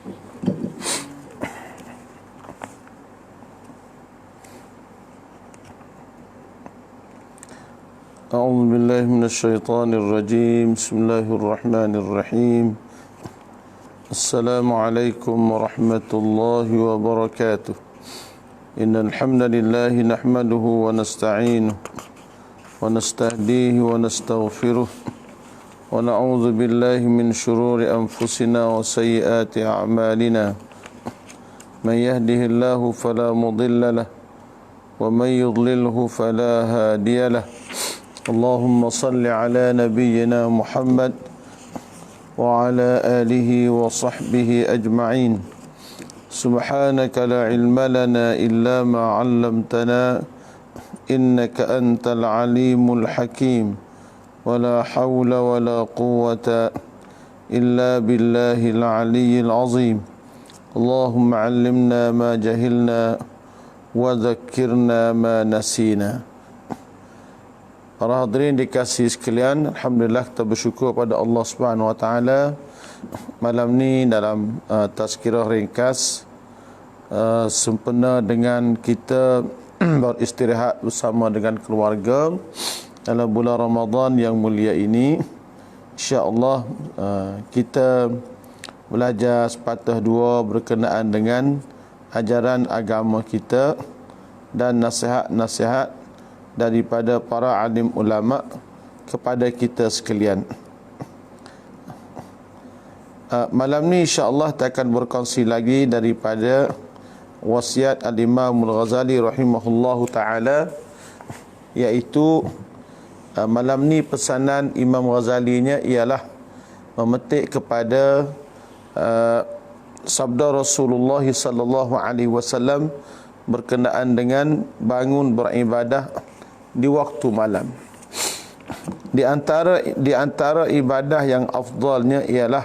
أعوذ بالله من الشيطان الرجيم. بسم الله الرحمن الرحيم. السلام عليكم ورحمة الله وبركاته. إن الحمد لله نحمده ونستعينه ونستهديه ونستغفره ونعوذ بالله من شرور أنفسنا وسيئات أعمالنا. من يهده الله فلا مضل له ومن يضلله فلا هادي له. اللهم صل على نبينا محمد وعلى آله وصحبه أجمعين. سبحانك لا علم لنا إلا ما علمتنا إنك أنت العليم الحكيم. ولا حول ولا قوة إلا بالله العلي العظيم. اللهم علمنا ما جهلنا وذكرنا ما نسينا. Para hadirin dikasihi sekalian, alhamdulillah kita bersyukur pada Allah Subhanahu wa taala malam ni dalam tazkirah ringkas sempena dengan kita beristirahat bersama dengan keluarga dalam bulan Ramadan yang mulia ini. Insya-Allah kita belajar sepatah dua berkenaan dengan ajaran agama kita dan nasihat-nasihat daripada para alim ulama kepada kita sekalian. Malam ni insya-Allah kita akan berkongsi lagi daripada wasiat Al-Imam Al-Ghazali rahimahullahu taala, iaitu malam ni pesanan Imam Ghazalinya ialah memetik kepada sabda Rasulullah sallallahu alaihi wasallam berkenaan dengan bangun beribadah di waktu malam. Di antara ibadah yang afdalnya ialah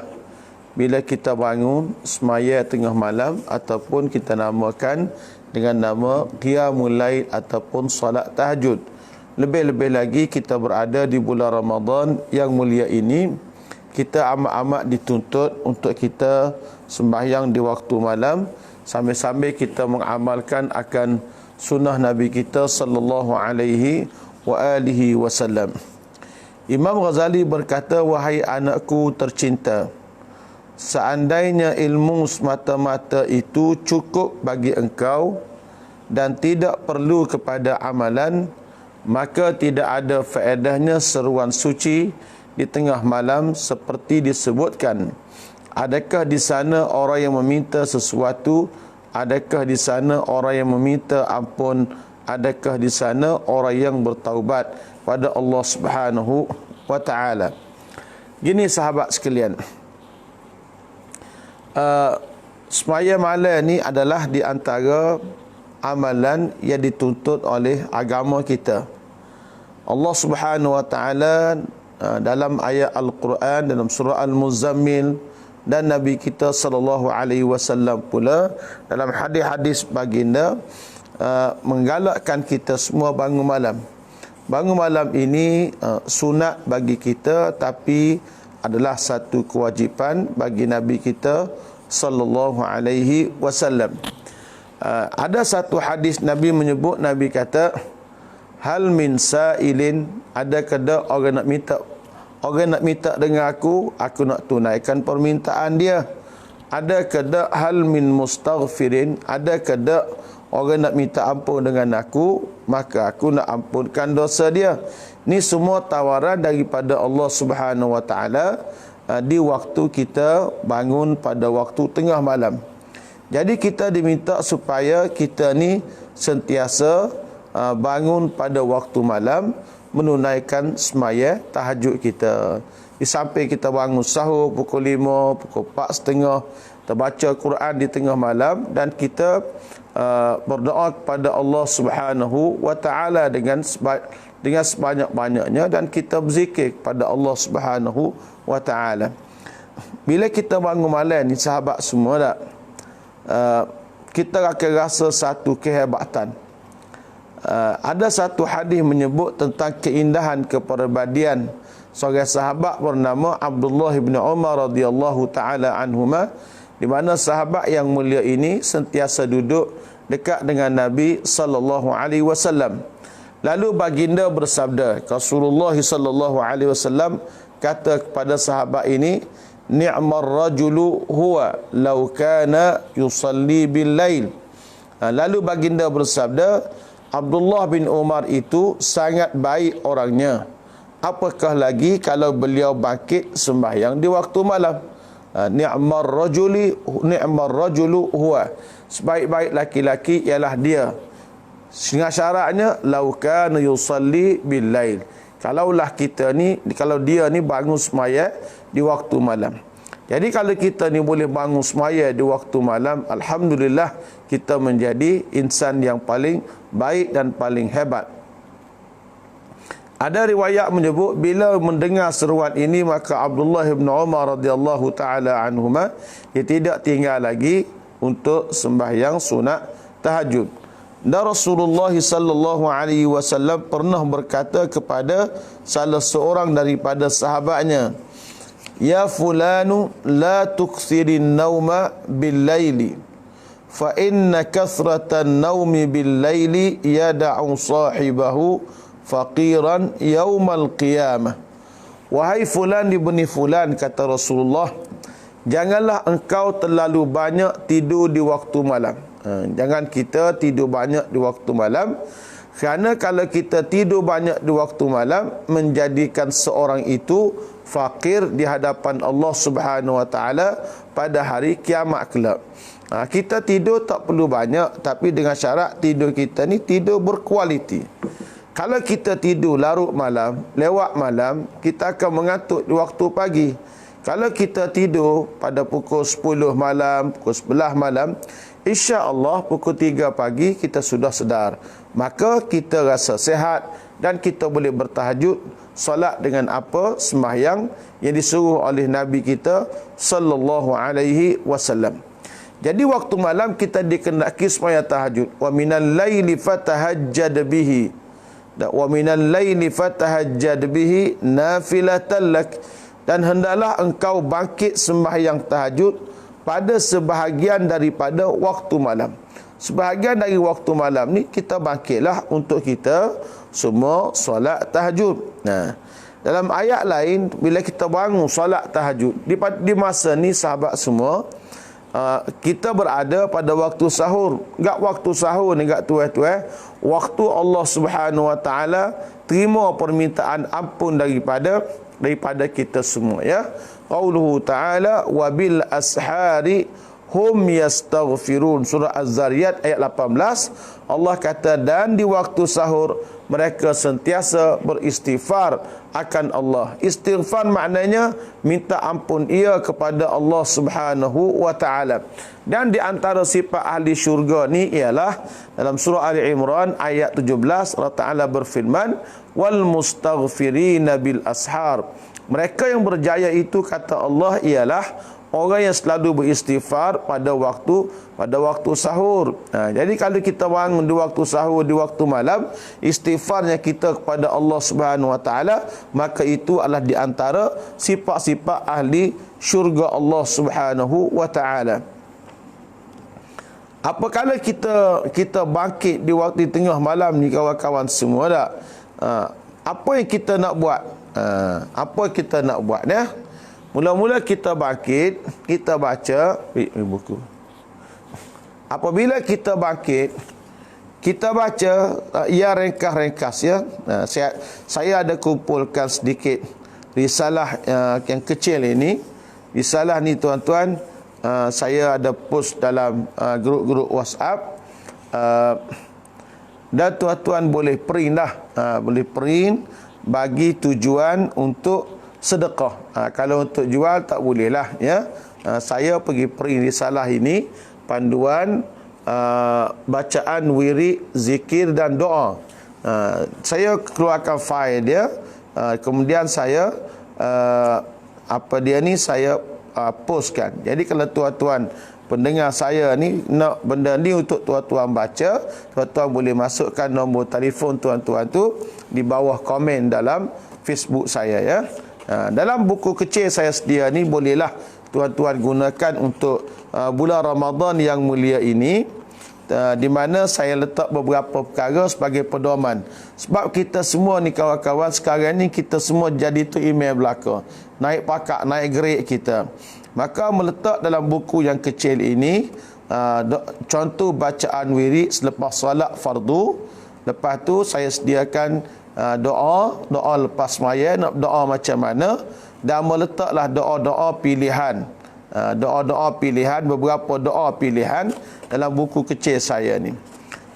bila kita bangun semaya tengah malam, ataupun kita namakan dengan nama qiyamul lail ataupun solat tahajud. Lebih-lebih lagi kita berada di bulan Ramadan yang mulia ini, kita amat-amat dituntut untuk kita sembahyang di waktu malam, sambil-sambil kita mengamalkan akan sunnah Nabi kita sallallahu alaihi wa alihi wasallam. Imam Ghazali berkata, wahai anakku tercinta, seandainya ilmu semata-mata itu cukup bagi engkau dan tidak perlu kepada amalan, maka tidak ada faedahnya seruan suci di tengah malam seperti disebutkan. Adakah di sana orang yang meminta sesuatu? Adakah di sana orang yang meminta ampun? Adakah di sana orang yang bertaubat pada Allah Subhanahu wa taala? Gini sahabat sekalian, semaya malam ni adalah di antara amalan yang dituntut oleh agama kita. Allah Subhanahu wa taala dalam ayat Al-Quran, dalam surah Al-Muzammil, dan Nabi kita sallallahu alaihi wasallam pula dalam hadis-hadis baginda menggalakkan kita semua bangun malam. Bangun malam ini sunat bagi kita, tapi adalah satu kewajipan bagi Nabi kita sallallahu alaihi wasallam. Ada satu hadis Nabi menyebut, Nabi kata, hal min sa'ilin, adakah orang nak minta dengan aku nak tunaikan permintaan dia. Ada kedak hal min mustaghfirin, ada kedak orang nak minta ampun dengan aku, maka aku nak ampunkan dosa dia. Ini semua tawaran daripada Allah Subhanahu wa taala di waktu kita bangun pada waktu tengah malam. Jadi kita diminta supaya kita ni sentiasa bangun pada waktu malam, menunaikan semaya tahajud kita. Di samping kita bangun sahur pukul 5, pukul 4.30, kita baca Quran di tengah malam, dan kita berdoa kepada Allah Subhanahu wa taala dengan sebanyak-banyaknya, dan kita berzikir kepada Allah Subhanahu wa taala. Bila kita bangun malam ni sahabat semua tak, kita akan rasa satu kehebatan. Ada satu hadis menyebut tentang keindahan kepribadian seorang sahabat bernama Abdullah bin Umar radhiyallahu taala anhuma, di mana sahabat yang mulia ini sentiasa duduk dekat dengan Nabi sallallahu alaihi wasallam. Lalu baginda bersabda, Rasulullah sallallahu alaihi wasallam kata kepada sahabat ini, ni'mar rajulu huwa law kana yusalli bil lail. Lalu baginda bersabda, Abdullah bin Umar itu sangat baik orangnya, apakah lagi kalau beliau bangkit sembahyang di waktu malam. Ni'mar rajulu huwa, sebaik-baik laki-laki ialah dia, dengan syaratnya law kana yusalli bil lail, kalaulah kita ni, kalau dia ni bangun semaya di waktu malam. Jadi kalau kita ni boleh bangun semaya di waktu malam, alhamdulillah kita menjadi insan yang paling baik dan paling hebat. Ada riwayat menyebut bila mendengar seruan ini, maka Abdullah bin Umar radhiyallahu taala anhuma dia tidak tinggal lagi untuk sembahyang sunat tahajud. Dan Rasulullah sallallahu alaihi wasallam pernah berkata kepada salah seorang daripada sahabatnya, ya fulanu la tuksirin nauma bil laili fa inna kathratan naumi bil laili yada'u sahibahu faqiran yaumal qiyamah. Wahai fulan ibni fulan, kata Rasulullah, janganlah engkau terlalu banyak tidur di waktu malam. Jangan kita tidur banyak di waktu malam, kerana kalau kita tidur banyak di waktu malam menjadikan seorang itu fakir di hadapan Allah Subhanahu wa taala pada hari kiamat kelak. Kita tidur tak perlu banyak, tapi dengan syarat tidur kita ni tidur berkualiti. Kalau kita tidur larut malam, lewat malam, kita akan mengantuk di waktu pagi. Kalau kita tidur pada pukul 10 malam, pukul 11 malam, insya-Allah pukul 3 pagi kita sudah sedar. Maka kita rasa sehat dan kita boleh bertahajud, solat dengan apa sembahyang yang disuruh oleh Nabi kita sallallahu alaihi wasallam. Jadi waktu malam kita dikehendaki sembahyang tahajud. Wa minal laili fatahajjad bihi. Wa minal laili fatahajjad bihi nafilatan lak. Dan hendaklah engkau bangkit sembahyang tahajud pada sebahagian daripada waktu malam. Sebahagian dari waktu malam ni kita bangkitlah untuk kita semua solat tahajud. Dalam ayat lain, bila kita bangun solat tahajud di masa ni sahabat semua, kita berada pada waktu sahur. Enggak waktu sahur ni, enggak tuai-tuai, waktu Allah Subhanahu wa taala terima permintaan ampun daripada kita semua, ya. Qauluhu ta'ala wa bil ashari hum yastaghfirun, surah Az-Zariyat ayat 18. Allah kata, dan di waktu sahur mereka sentiasa beristighfar akan Allah. Istighfar maknanya minta ampun ia kepada Allah Subhanahu wa taala. Dan di antara sifat ahli syurga ni ialah dalam surah Ali Imran ayat 17, Allah Taala berfirman, wal mustaghfirina bil ashar. Mereka yang berjaya itu, kata Allah, ialah orang yang selalu beristighfar pada waktu sahur. Jadi kalau kita bangun di waktu sahur, di waktu malam, istighfarnya kita kepada Allah Subhanahu wa taala, maka itu adalah di antara sifat-sifat ahli syurga Allah Subhanahu wa taala. Apakala kita bangkit di waktu tengah malam ni, kawan-kawan semua, tak? Apa yang kita nak buat? Apa kita nak buat, ya? Mula-mula kita bangkit, kita baca buku. Apabila kita bangkit, kita baca ia ringkas-ringkas, ya. Saya ada kumpulkan sedikit risalah yang kecil ini. Risalah ni tuan-tuan, saya ada post dalam grup-grup WhatsApp, dan tuan-tuan boleh print lah, boleh print bagi tujuan untuk sedekah. Kalau untuk jual tak boleh lah, ya. Saya pergi print risalah ini, panduan bacaan wirid, zikir dan doa. Saya keluarkan file dia, kemudian saya saya postkan. Jadi kalau tuan-tuan pendengar saya ni nak benda ni untuk tuan-tuan baca, tuan-tuan boleh masukkan nombor telefon tuan-tuan tu di bawah komen dalam Facebook saya, ya. Dalam buku kecil saya sedia ni, bolehlah tuan-tuan gunakan untuk bulan Ramadan yang mulia ini, di mana saya letak beberapa perkara sebagai pedoman. Sebab kita semua ni kawan-kawan, sekarang ni kita semua jadi tu email belaka, naik pakak, naik grade kita. Maka meletak dalam buku yang kecil ini contoh bacaan wirid selepas solat fardu. Lepas tu saya sediakan doa lepas sembahyang, nak doa macam mana, dan meletaklah doa-doa pilihan. Doa-doa pilihan, beberapa doa pilihan dalam buku kecil saya ni.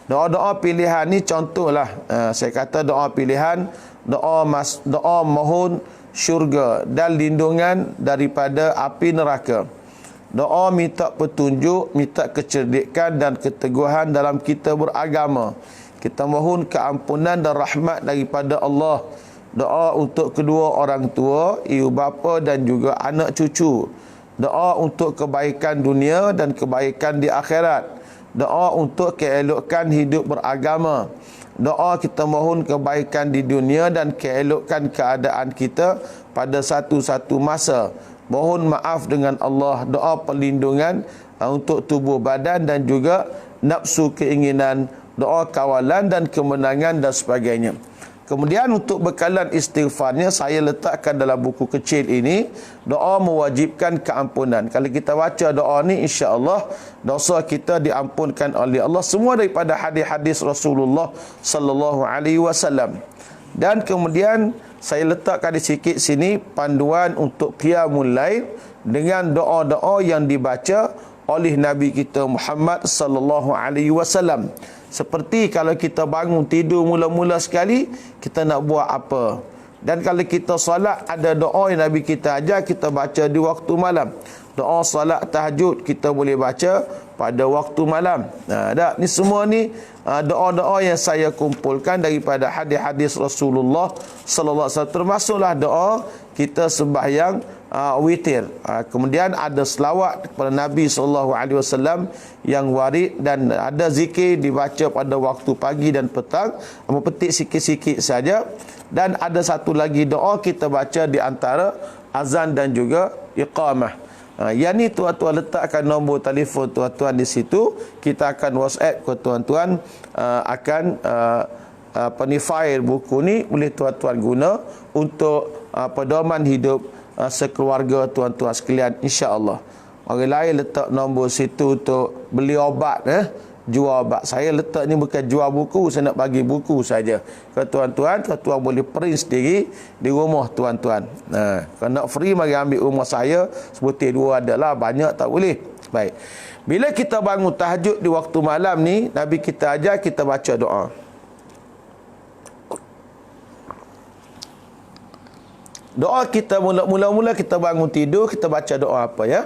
Doa-doa pilihan ni contohlah, saya kata doa pilihan, doa mohon syurga dan lindungan daripada api neraka. Doa minta petunjuk, minta kecerdikan dan keteguhan dalam kita beragama. Kita mohon keampunan dan rahmat daripada Allah. Doa untuk kedua orang tua, ibu bapa dan juga anak cucu. Doa untuk kebaikan dunia dan kebaikan di akhirat. Doa untuk keelokan hidup beragama. Doa kita mohon kebaikan di dunia dan keelokan keadaan kita pada satu-satu masa. Mohon maaf dengan Allah. Doa perlindungan untuk tubuh badan dan juga nafsu keinginan. Doa kawalan dan kemenangan dan sebagainya. Kemudian untuk bekalan istighfarnya saya letakkan dalam buku kecil ini, doa mewajibkan keampunan. Kalau kita baca doa ni, insya-Allah dosa kita diampunkan oleh Allah, semua daripada hadis-hadis Rasulullah sallallahu alaihi wasallam. Dan kemudian saya letakkan di sikit sini panduan untuk qiyamul lail dengan doa-doa yang dibaca oleh Nabi kita Muhammad sallallahu alaihi wasallam. Seperti kalau kita bangun tidur mula-mula sekali, kita nak buat apa. Dan kalau kita solat, ada doa yang Nabi kita ajar kita baca di waktu malam. Doa solat tahajud kita boleh baca pada waktu malam. Ni semua ni doa-doa yang saya kumpulkan daripada hadis-hadis Rasulullah sallallahu alaihi wasallam, termasuklah doa kita sembahyang witir. Kemudian ada selawat kepada Nabi sallallahu alaihi wasallam yang warid, dan ada zikir dibaca pada waktu pagi dan petang, memetik sikit-sikit saja. Dan ada satu lagi doa kita baca di antara azan dan juga iqamah. Yang ni tuan-tuan letakkan nombor telefon tuan-tuan di situ. Kita akan WhatsApp ke tuan-tuan, akan file buku ni boleh tuan-tuan guna untuk pedoman hidup sekeluarga tuan-tuan sekalian, insya-Allah. Orang lain letak nombor situ untuk beli obat, jual obat. Saya letak ni bukan jual buku, saya nak bagi buku saja ke tuan-tuan. Tuan-tuan boleh print sendiri di rumah tuan-tuan. Kalau nak free, mari ambil rumah saya, sebutir dua adalah, banyak tak boleh. Baik. Bila kita bangun tahajud di waktu malam ni, Nabi kita ajar kita baca doa. Doa kita mula-mula kita bangun tidur, kita baca doa apa ya?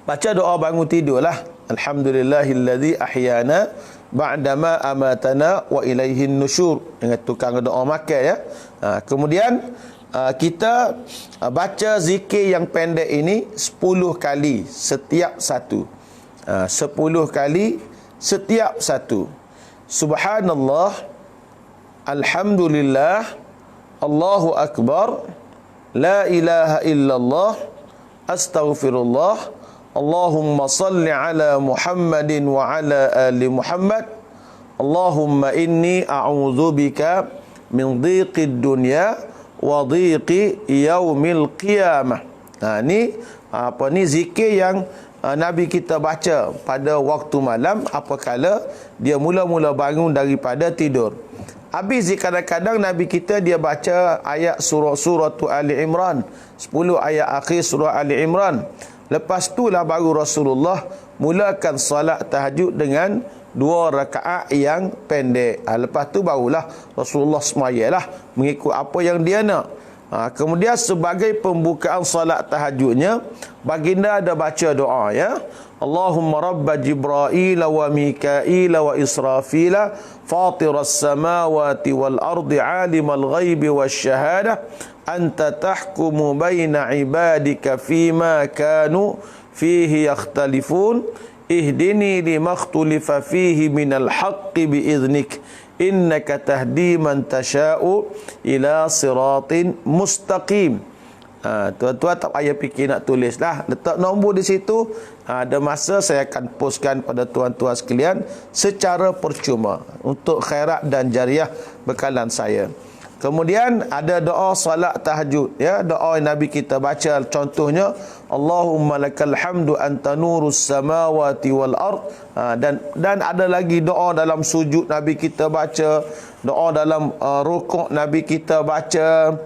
Baca doa bangun tidur lah. Alhamdulillahillazi ahyana ba'dama amatana wa ilaihin nusyur. Dengan tukang doa makan ya. Kemudian kita baca zikir yang pendek ini 10 kali setiap satu. 10 kali setiap satu. Subhanallah, alhamdulillah, Allahu akbar, la ilaha illallah, astaghfirullah, Allahumma salli ala Muhammadin wa ala ali Muhammad, Allahumma inni a'udzubika min dhiqid dunya wa dhiqi yaumil qiyamah. Ni zikir yang Nabi kita baca pada waktu malam apabila dia mula-mula bangun daripada tidur. Habis kadang-kadang Nabi kita dia baca ayat surah Ali Imran, 10 ayat akhir surah Ali Imran. Lepas itulah baru Rasulullah mulakan salat tahajud dengan 2 rakaat yang pendek. Lepas tu barulah Rasulullah semayalah mengikut apa yang dia nak. Kemudian sebagai pembukaan salat tahajudnya, baginda ada baca doa ya. Allahumma rabba Jibril wa Mikail wa Israfil fatiras samawati wal ardi alimal ghaibi wasyahadah anta tahkumu baina ibadika fima kanu fihi yakhtalifun ihdini lima ikhtalafa fihi minal haqqi biiznik innaka tahdi man tasha'u ila siratin mustaqim. Tuan-tuan tak payah fikir nak tulis lah. Letak nombor di situ. Ada masa saya akan postkan pada tuan-tuan sekalian secara percuma untuk khairat dan jariah bekalan saya. Kemudian ada doa salat tahajud, ya, doa yang Nabi kita baca, contohnya Allahumma lakal hamdu anta nurus samawati wal ard. Dan ada lagi doa dalam sujud Nabi kita baca, doa dalam rukuk Nabi kita baca.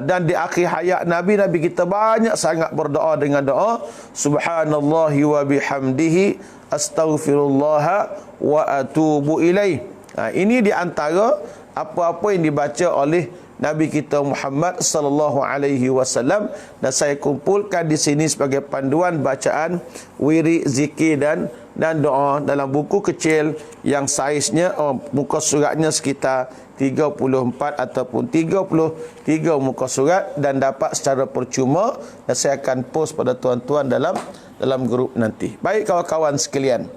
Dan di akhir hayat Nabi kita banyak sangat berdoa dengan doa subhanallahi wa bihamdihi astaghfirullah wa atubu ilaih. Ini di antara apa-apa yang dibaca oleh Nabi kita Muhammad sallallahu alaihi wasallam, dan saya kumpulkan di sini sebagai panduan bacaan wirid, zikir dan doa dalam buku kecil yang saiznya muka suratnya sekitar 34 ataupun 33 muka surat, dan dapat secara percuma, dan saya akan post pada tuan-tuan dalam grup nanti. Baik kawan-kawan sekalian.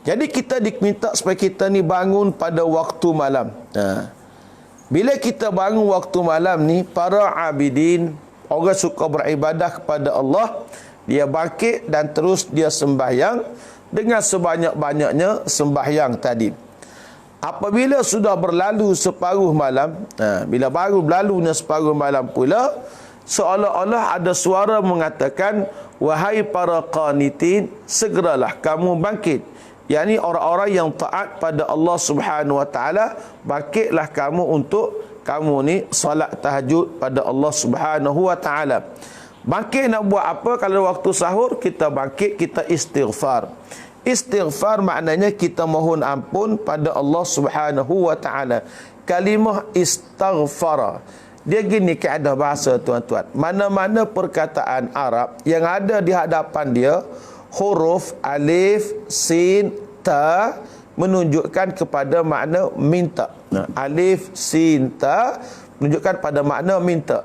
Jadi kita diminta supaya kita ni bangun pada waktu malam. Bila kita bangun waktu malam ni, para abidin, orang suka beribadah kepada Allah, dia bangkit dan terus dia sembahyang dengan sebanyak-banyaknya sembahyang tadi. Apabila sudah berlalu separuh malam, bila baru berlalunya separuh malam pula, seolah-olah ada suara mengatakan, wahai para qanitin, segeralah kamu bangkit. yakni orang-orang yang taat pada Allah Subhanahu Wa Taala, bangkitlah kamu untuk kamu ni solat tahajud pada Allah Subhanahu Wa Taala. Bangkit nak buat apa? Kalau waktu sahur kita bangkit, kita istighfar. Istighfar maknanya kita mohon ampun pada Allah Subhanahu Wa Taala. Kalimah istighfar, dia gini kaedah bahasa tuan-tuan. Mana-mana perkataan Arab yang ada di hadapan dia, huruf alif, sin, ta menunjukkan kepada makna minta. Alif, sin, ta menunjukkan pada makna minta.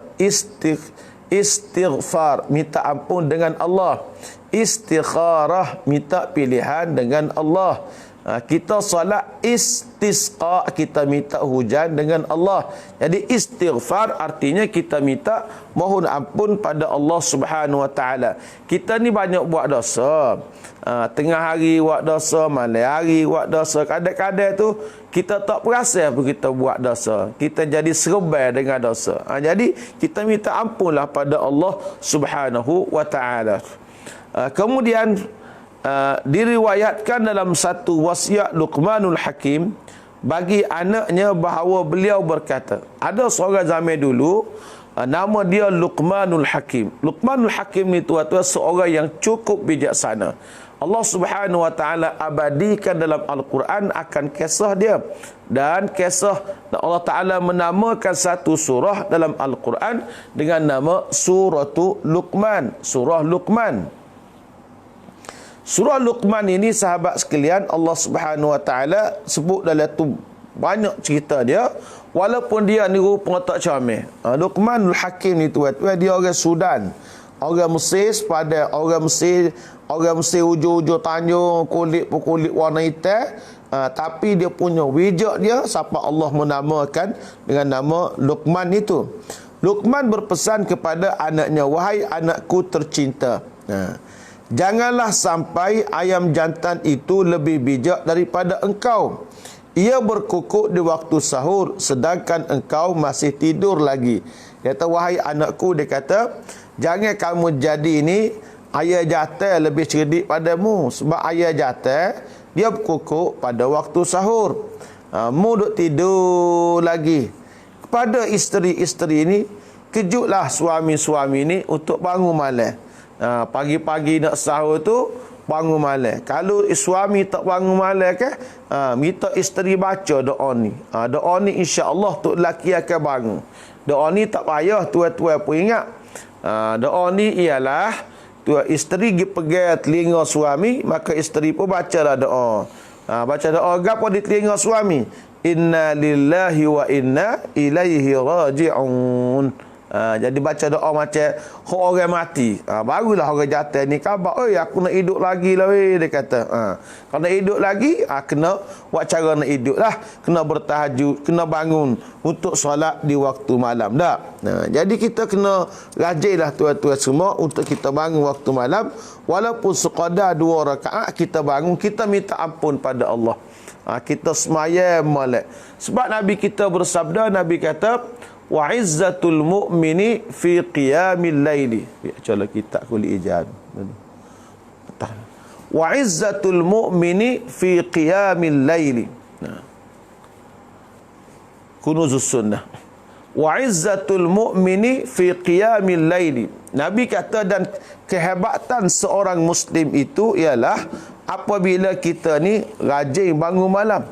Istighfar, minta ampun dengan Allah. Istikharah, minta pilihan dengan Allah. Kita solat istisqa, kita minta hujan dengan Allah. Jadi istighfar artinya kita minta mohon ampun pada Allah Subhanahu Wa Taala. Kita ni banyak buat dosa. Tengah hari buat dosa, malam hari buat dosa. Kadang-kadang tu kita tak perasan pun kita buat dosa. Kita jadi serbai dengan dosa. Jadi kita minta ampunlah pada Allah Subhanahu Wa Taala. Kemudian diriwayatkan dalam satu wasiat Luqmanul Hakim bagi anaknya bahawa beliau berkata, ada seorang zaman dulu nama dia Luqmanul Hakim. Luqmanul Hakim ni tuan-tuan seorang yang cukup bijaksana. Allah Subhanahu Wa Taala abadikan dalam Al-Quran akan kisah dia, dan kisah Allah Taala menamakan satu surah dalam Al-Quran dengan nama Suratul Luqman, surah Luqman. Surah Luqman ini sahabat sekalian, Allah Subhanahu Wa Taala sebut dalam tu banyak cerita dia, walaupun dia ni rupa tak comel. Luqmanul Hakim ni tuan-tuan, dia orang Sudan, orang Mesir, pada orang Mesir ujung-ujung tanjung, kulit warna hitam, tapi dia punya wijak dia sampai Allah menamakan dengan nama Luqman itu. Luqman berpesan kepada anaknya, wahai anakku tercinta, janganlah sampai ayam jantan itu lebih bijak daripada engkau. Ia berkukuk di waktu sahur sedangkan engkau masih tidur lagi. Dia kata, wahai anakku, dia kata, jangan kamu jadi ini ayam jantan lebih cerdik padamu. Sebab ayam jantan dia berkukuk pada waktu sahur, mu duk tidur lagi. Kepada isteri-isteri ini, kejutlah suami-suami ini untuk bangun malam. Pagi-pagi nak sahur tu bangun malam. Kalau suami tak bangun malam ke, minta isteri baca doa ni. Doa ni insya-Allah tu lelaki akan bangun. Doa ni tak payah tuan-tuan pun ingat. Doa ni ialah tuan isteri pergi pegang telinga suami, maka isteri pun bacalah doa. Baca doa gapo di telinga suami? Inna lillahi wa inna ilaihi raji'un. Jadi baca doa macam orang mati. Barulah orang jatuh ni khabar, oi aku nak hidup lagi lah weh, dia kata. Kalau nak hidup lagi, kena buat cara nak hidup lah. Kena bertahajud, kena bangun untuk solat di waktu malam dah. Jadi kita kena rajinlah tuan-tuan semua untuk kita bangun waktu malam, walaupun sekadar 2 rakaat kita bangun, kita minta ampun pada Allah. Kita semayang molek. Sebab Nabi kita bersabda, Nabi kata, wa izzatul mu'mini fi qiyamil laili. Bacalah kitab Kuli Ijad. Wa izzatul mu'mini fi qiyamil laili. Kunuzus sunnah. Wa izzatul mu'mini fi qiyamil laili. Nabi kata, dan kehebatan seorang muslim itu ialah apabila kita ni rajin bangun malam.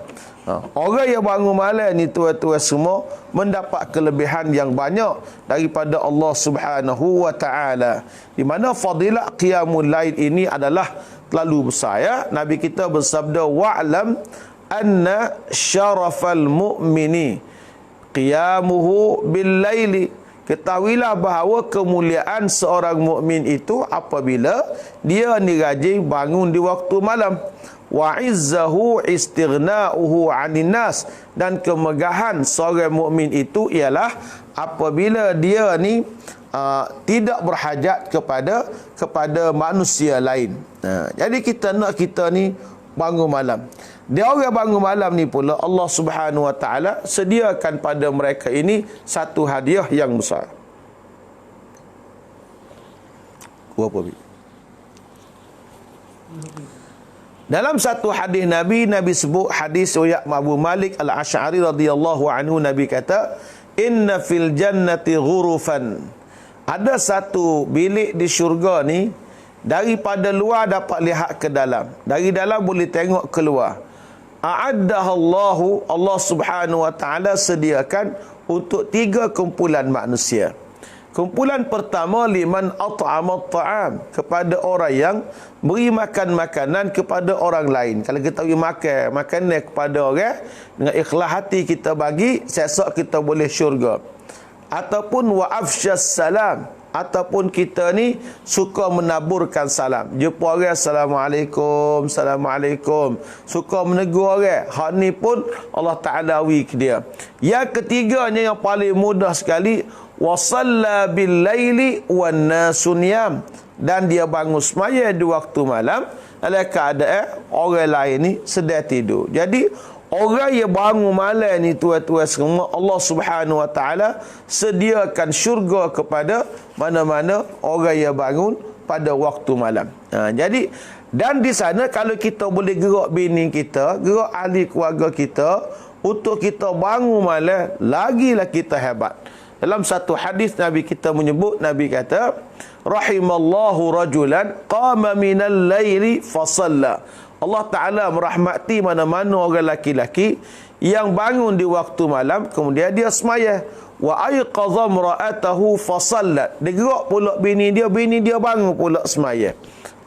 Orang yang bangun malam ni tuan-tuan semua mendapat kelebihan yang banyak daripada Allah Subhanahu wa taala. Di mana fadilah qiyamul lail ini adalah terlalu besar ya. Nabi kita bersabda, wa'lam anna syarafal mu'mini qiyamuhu bil laili. Ketahuilah bahawa kemuliaan seorang mukmin itu apabila dia ni rajin bangun di waktu malam. Wa izzahu istighna'uhu 'anil nas, dan kemegahan seorang mukmin itu ialah apabila dia ni tidak berhajat kepada manusia lain. Jadi kita ni bangun malam. Dia orang bangun malam ni pula Allah Subhanahu wa taala sediakan pada mereka ini satu hadiah yang besar. Apa bi? Dalam satu hadis Nabi sebut hadis riwayat Abu Malik Al-Asy'ari radhiyallahu anhu, Nabi kata, inna fil jannati ghurufan. Ada satu bilik di syurga ni, daripada luar dapat lihat ke dalam, dari dalam boleh tengok keluar. A'addahallahu, Allah Subhanahu wa taala sediakan untuk 3 kumpulan manusia. Kumpulan pertama, liman at'amat ta'am, kepada orang yang beri makan makanan kepada orang lain. Kalau kita beri makan makanan kepada orang dengan ikhlas hati kita bagi, esok kita boleh syurga. Ataupun wa afsyas salam, ataupun kita ni suka menaburkan salam. Jumpa orang, Assalamualaikum, Assalamualaikum, suka menegur orang. Hak ni pun Allah Ta'ala wi ke dia. Yang ketiganya yang paling mudah sekali, wasalla bil laili wan nasu niyam, dan dia bangun semaya di waktu malam dalam keadaan orang lain ni sedang tidur. Jadi orang yang bangun malam ni tuan-tuan semua, Allah Subhanahu wa taala sediakan syurga kepada mana-mana orang yang bangun pada waktu malam. Jadi dan di sana kalau kita boleh gerak bini kita, gerak ahli keluarga kita untuk kita bangun malam, lagilah kita hebat. Dalam satu hadis Nabi kita menyebut, Nabi kata, rahimallahu rajulan qama minal laili fasalla. Allah Ta'ala merahmati mana-mana orang laki-laki yang bangun di waktu malam kemudian dia semaya. Wa ayqadha imra'atahu fasallat. Dia gerak pula bini dia bangun pula semaya.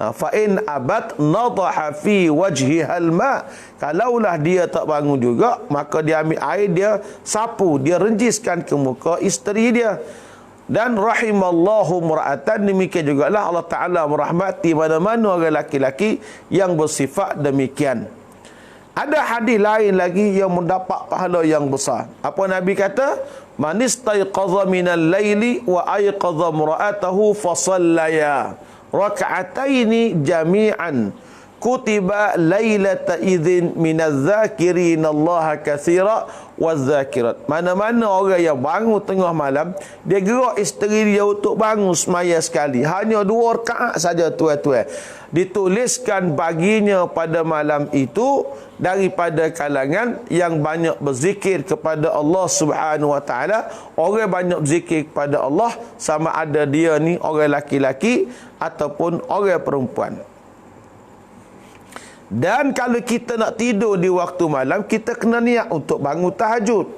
Fa in abat nadaha fi wajhiha alma. Kalaulah dia tak bangun juga, maka dia ambil air, dia sapu, dia renjiskan ke muka isteri dia. Dan rahimallahu mura'atan, demikian jugalah Allah Ta'ala merahmati mana-mana orang laki-laki yang bersifat demikian. Ada hadis lain lagi yang mendapat pahala yang besar. Apa Nabi kata? Man istayqadha minal laili wa ayqadha mura'atahu fasallaya raka'ataini jami'an kutiba lailata idzin minadz-dzakirin Allah katsira waz-dzakirat. Mana-mana orang yang bangun tengah malam, dia gerak isteri dia untuk bangun semaya sekali, hanya 2 rakaat saja tuan-tuan, dituliskan baginya pada malam itu daripada kalangan yang banyak berzikir kepada Allah Subhanahu wa taala. Orang banyak berzikir kepada Allah, sama ada dia ni orang laki-laki ataupun orang perempuan. Dan kalau kita nak tidur di waktu malam, kita kena niat untuk bangun tahajud.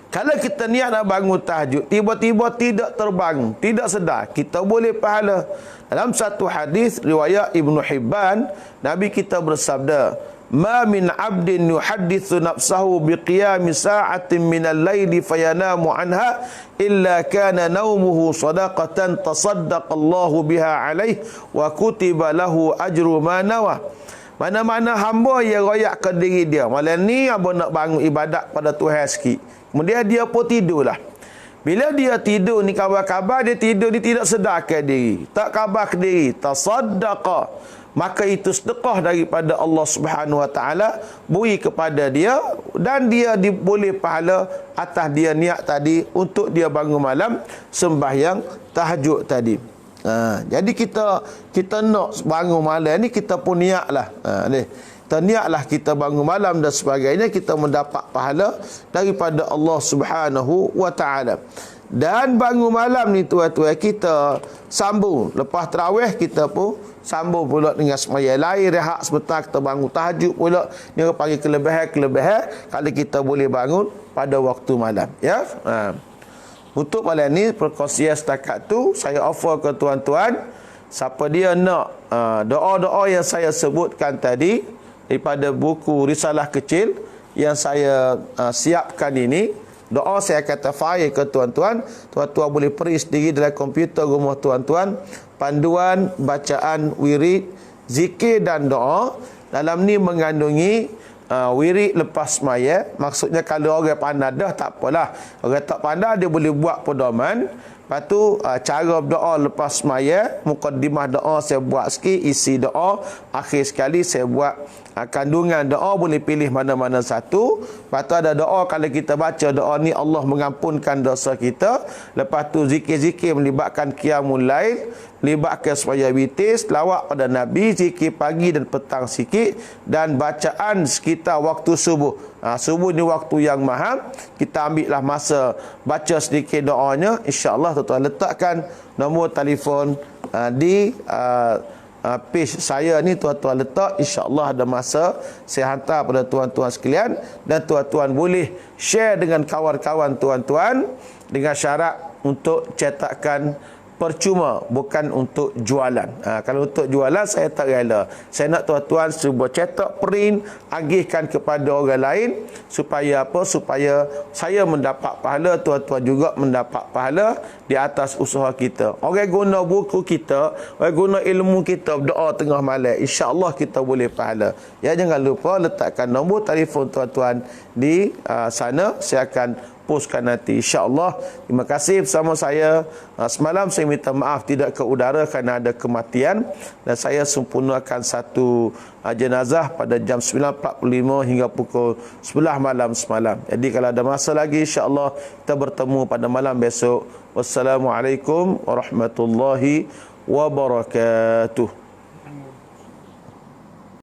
Kalau kita niat nak bangun tahajud, tiba-tiba tidak terbangun, tidak sedar, kita boleh pahala. Dalam satu hadis riwayat Ibnu Hibban, Nabi kita bersabda, "Ma min 'abdin yuhaddithu nafsahu biqiyami sa'atin minal laili fayanamu 'anha illa kana naumuhu sadaqatan tasaddaqallahu biha 'alaihi wa kutiba lahu ajru ma nawa." Mana-mana hamba yang royak ke diri dia, malam ni abang nak bangun ibadat pada Tuhan sikit, kemudian dia pun tidurlah. Bila dia tidur ni, kabar-kabar dia tidur, dia tidak sedarkan diri, tak khabar ke diri, tasaddaqa, maka itu sedekah daripada Allah Subhanahu Wa Taala beri kepada dia, dan dia boleh pahala atas dia niat tadi untuk dia bangun malam sembahyang tahajud tadi. Jadi kita nak bangun malam ni, kita pun niatlah. Kita niatlah kita bangun malam dan sebagainya, kita mendapat pahala daripada Allah Subhanahu Wa Taala. Dan bangun malam ni tuan-tuan, kita sambung lepas tarawih, kita pun sambung pula dengan sembahyang lain, rehat sebentar, kita bangun tahajud pula. Ni orang panggil kelebihan kalau kita boleh bangun pada waktu malam, ya. Untuk malam ni perkongsian setakat tu saya offer ke tuan-tuan, siapa dia nak doa-doa yang saya sebutkan tadi daripada buku risalah kecil yang saya siapkan ini, doa saya kata file ke tuan-tuan. Tuan-tuan boleh print sendiri dalam komputer rumah tuan-tuan, panduan bacaan wirid, zikir dan doa. Dalam ni mengandungi wirid lepas semaya. Maksudnya kalau orang pandai dah tak apalah, orang tak pandai dia boleh buat pedoman. Lepas tu cara berdoa lepas semaya, mukaddimah doa saya buat sikit, isi doa akhir sekali saya buat kandungan doa, boleh pilih mana-mana satu. Lepas tu ada doa, kalau kita baca doa ni Allah mengampunkan dosa kita. Lepas tu zikir-zikir melibatkan qiyamul lail, melibatkan sembahyang witir, selawat pada Nabi, zikir pagi dan petang sikit, dan bacaan sekitar waktu subuh. Subuh ni waktu yang mahal, kita ambil lah masa baca sedikit doanya. InsyaAllah tuan-tuan letakkan nombor telefon di page saya ni, tuan-tuan letak, insya-Allah ada masa saya hantar pada tuan-tuan sekalian, dan tuan-tuan boleh share dengan kawan-kawan tuan-tuan dengan syarat untuk cetakan percuma, bukan untuk jualan. Kalau untuk jualan saya tak rela. Saya nak tuan-tuan cuba cetak, print, agihkan kepada orang lain, supaya apa? Supaya saya mendapat pahala, tuan-tuan juga mendapat pahala di atas usaha kita. Orang guna buku kita, orang guna ilmu kita berdoa tengah malam, insya-Allah kita boleh pahala. Ya, jangan lupa letakkan nombor telefon tuan-tuan di sana, saya akan postkan nanti, insya-Allah. Terima kasih bersama saya. Semalam saya minta maaf tidak ke udara kerana ada kematian, dan saya sempurnakan satu jenazah pada jam 9.45 hingga pukul 11 malam semalam. Jadi kalau ada masa lagi, insya-Allah kita bertemu pada malam besok. Wassalamualaikum warahmatullahi wabarakatuh.